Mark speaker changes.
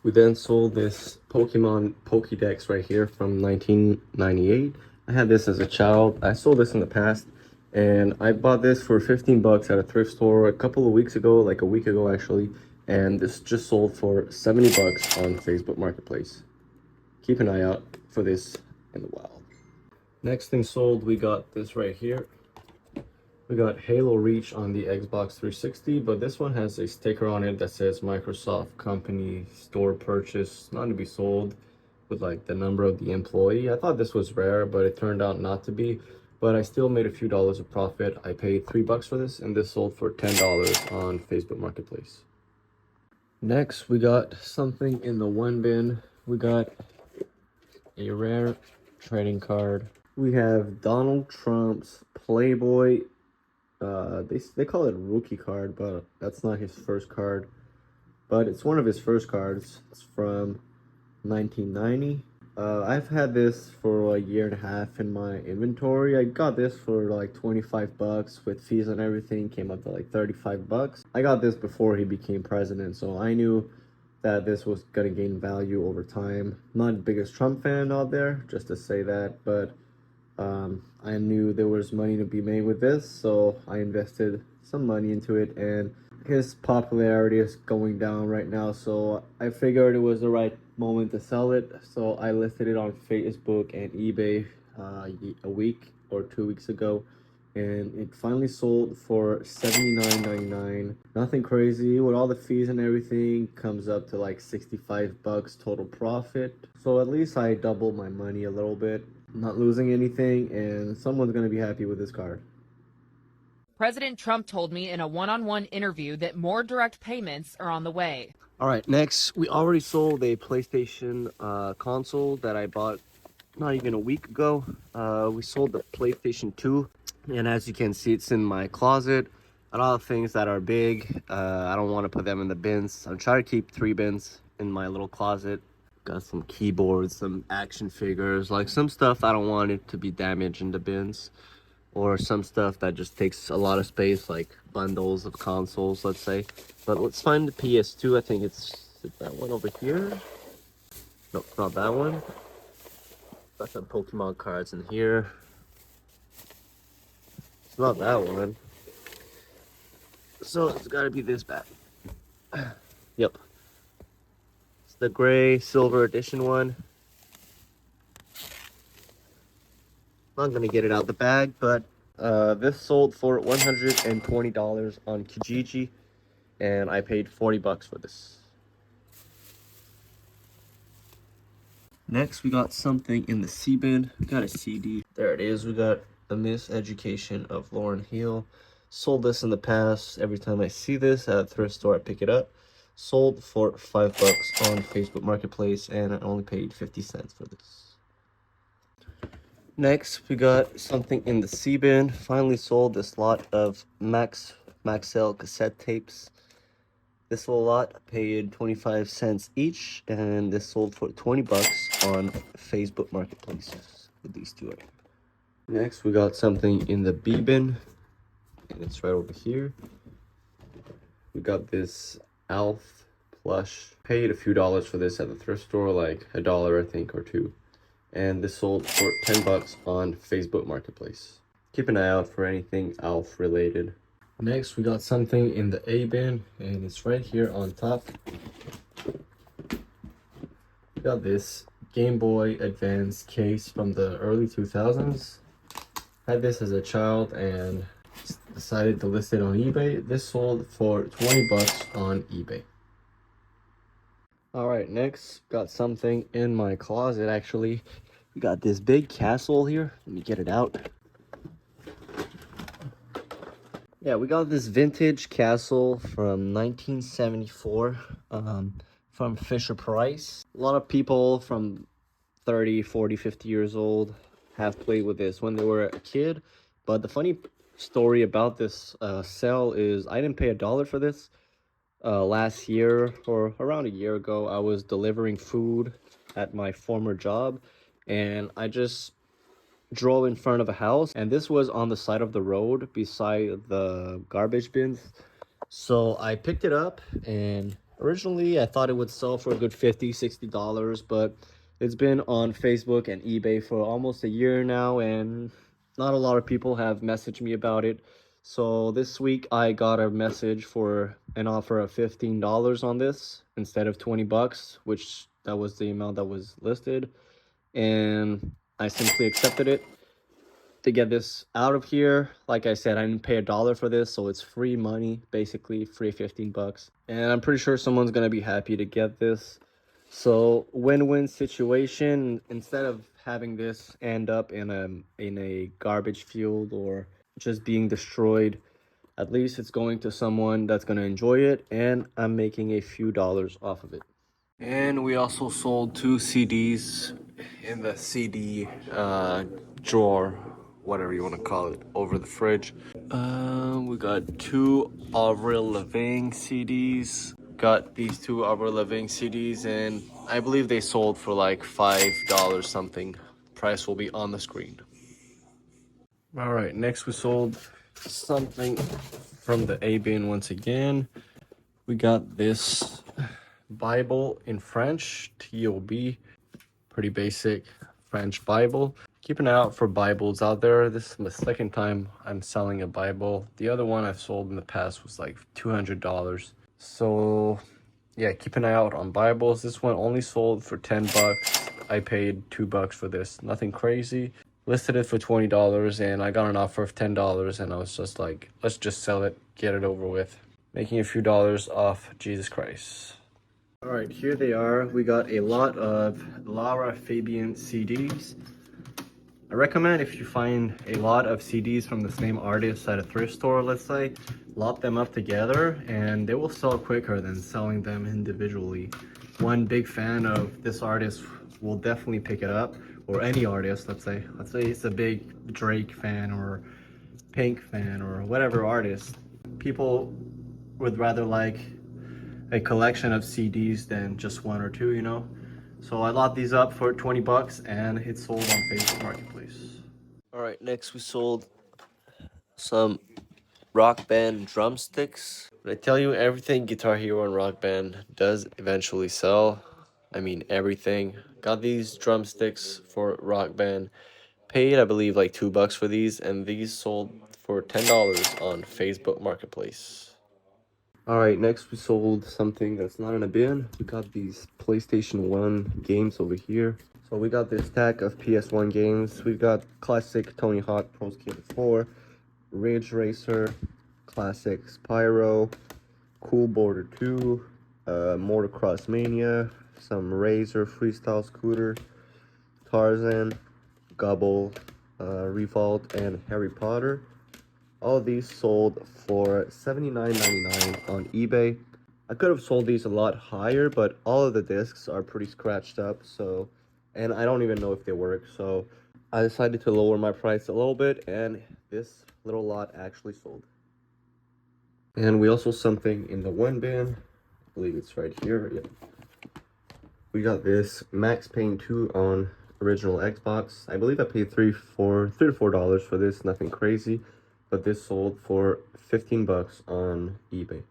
Speaker 1: We then sold this Pokemon Pokédex right here from 1998. I had this as a child. I sold this in the past, and I bought this for 15 bucks at a thrift store a couple of weeks ago, like a week ago actually, and this just sold for 70 bucks on Facebook Marketplace. Keep an eye out for this in the wild. Next thing sold, we got this right here. We got Halo Reach on the Xbox 360, but this one has a sticker on it that says Microsoft Company Store Purchase, not to be sold, with like the number of the employee. I thought this was rare, but it turned out not to be. But I still made a few dollars of profit. I paid $3 for this, and this sold for $10 on Facebook Marketplace. Next, we got something in the one bin. We got a rare trading card. We have Donald Trump's Playboy. They call it a rookie card, but that's not his first card. But it's one of his first cards. It's from 1990. I've had this for a year and a half in my inventory. I got this for like 25 bucks with fees and everything. Came up to like 35 bucks. I got this before he became president, so I knew that this was gonna gain value over time. Not the biggest Trump fan out there, just to say that, but I knew there was money to be made with this, so I invested some money into it, and his popularity is going down right now, so I figured it was the right moment to sell it. So I listed it on Facebook and eBay a week or 2 weeks ago, and it finally sold for $79.99. Nothing crazy. With all the fees and everything, comes up to like 65 bucks total profit. So at least I doubled my money a little bit. Not losing anything, and someone's gonna be happy with this card.
Speaker 2: President Trump told me in a one-on-one interview that more direct payments are on the way.
Speaker 1: All right, next, we already sold a PlayStation console that I bought not even a week ago. We sold the PlayStation 2, and as you can see, it's in my closet. A lot of things that are big, I don't want to put them in the bins. I'm trying to keep 3 bins in my little closet. Got some keyboards, some action figures, like some stuff I don't want it to be damaged in the bins, or some stuff that just takes a lot of space, like bundles of consoles, let's say. But let's find the PS2. I think it's that one over here. Nope, not that one. Got some Pokemon cards in here. It's not that one. So it's gotta be this bad. Yep. It's the gray silver edition one. Not gonna get it out the bag, but this sold for $120 on Kijiji, and I paid 40 bucks for this. Next, we got something in the C bin. We got a CD. There it is. We got The Miseducation of Lauryn Hill. Sold this in the past. Every time I see this at a thrift store, I pick it up. Sold for 5 bucks on Facebook Marketplace, and I only paid 50 cents for this. Next, we got something in the C bin. Finally sold this lot of Maxell cassette tapes. This whole lot paid 25 cents each, and this sold for 20 bucks on Facebook Marketplace with these two. Next, we got something in the B bin, and it's right over here. We got this Alf plush. Paid a few dollars for this at the thrift store, like $1 I think, or $2. And this sold for 10 bucks on Facebook Marketplace. Keep an eye out for anything Alf related. Next, we got something in the A bin, and it's right here on top. We got this Game Boy Advance case from the early 2000s. Had this as a child and decided to list it on eBay. This sold for 20 bucks on eBay. All right, next, got something in my closet actually. We got this big castle here. Let me get it out. Yeah, we got this vintage castle from 1974 from Fisher Price. A lot of people from 30, 40, 50 years old have played with this when they were a kid. But the funny story about this sale is I didn't pay $1 for this. Last year, or around a year ago, I was delivering food at my former job, and I just drove in front of a house, and this was on the side of the road beside the garbage bins. So I picked it up, and Originally, I thought it would sell for a good $50, $60, but it's been on Facebook and eBay for almost a year now, and not a lot of people have messaged me about it. So this week I got a message for an offer of $15 on this instead of 20 bucks, which that was the amount that was listed. And I simply accepted it to get this out of here. Like I said, I didn't pay $1 for this, so it's free money, basically free 15 bucks. And I'm pretty sure someone's gonna be happy to get this. So win-win situation. Instead of having this end up in a garbage field or just being destroyed, at least it's going to someone that's gonna enjoy it, and I'm making a few dollars off of it. And we also sold 2 CDs in the CD drawer, whatever you want to call it, over the fridge. We got 2 Avril Lavigne CDs. Got these 2 Avril Lavigne CDs, and I believe they sold for like $5 something. Price will be on the screen. All right, next we sold something from the A bin once again. We got this Bible in French, TOB, pretty basic French Bible. Keep an eye out for Bibles out there. This is the second time I'm selling a Bible. The other one I've sold in the past was like $200. So yeah, keep an eye out on Bibles. This one only sold for 10 bucks. I paid $2 for this. Nothing crazy. Listed it for $20 and I got an offer of $10 and I was just like, let's just sell it, get it over with. Making a few dollars off Jesus Christ. All right, here they are. We got a lot of Lara Fabian CDs. I recommend if you find a lot of CDs from the same artist at a thrift store, let's say, lot them up together and they will sell quicker than selling them individually. One big fan of this artist will definitely pick it up, or any artist, let's say it's a big Drake fan or Pink fan or whatever artist. People would rather like a collection of CDs than just 1 or 2, you know. So I locked these up for 20 bucks and it sold on Facebook Marketplace. All right, next we sold some Rock Band drumsticks. When I tell you everything Guitar Hero and Rock Band does eventually sell, I mean everything. Got these drumsticks for Rock Band. Paid, I believe, like $2 for these, and these sold for $10 on Facebook Marketplace. All right, next we sold something that's not in a bin. We got these PlayStation 1 games over here. So we got this stack of PS1 games. We've got classic Tony Hawk Pro Skater 4, Ridge Racer, classic Spyro, Cool Border 2, Motocross Mania, some Razor Freestyle Scooter, Tarzan, Gobble, Revolt, and Harry Potter. All of these sold for $79.99 on eBay. I could have sold these a lot higher, but all of the discs are pretty scratched up, so, and I don't even know if they work, so I decided to lower my price a little bit, and this little lot actually sold. And we also something in the one bin. I believe it's right here. Yep. We got this Max Payne 2 on original Xbox. I believe I paid $3 to $4 for this, nothing crazy. But this sold for 15 bucks on eBay.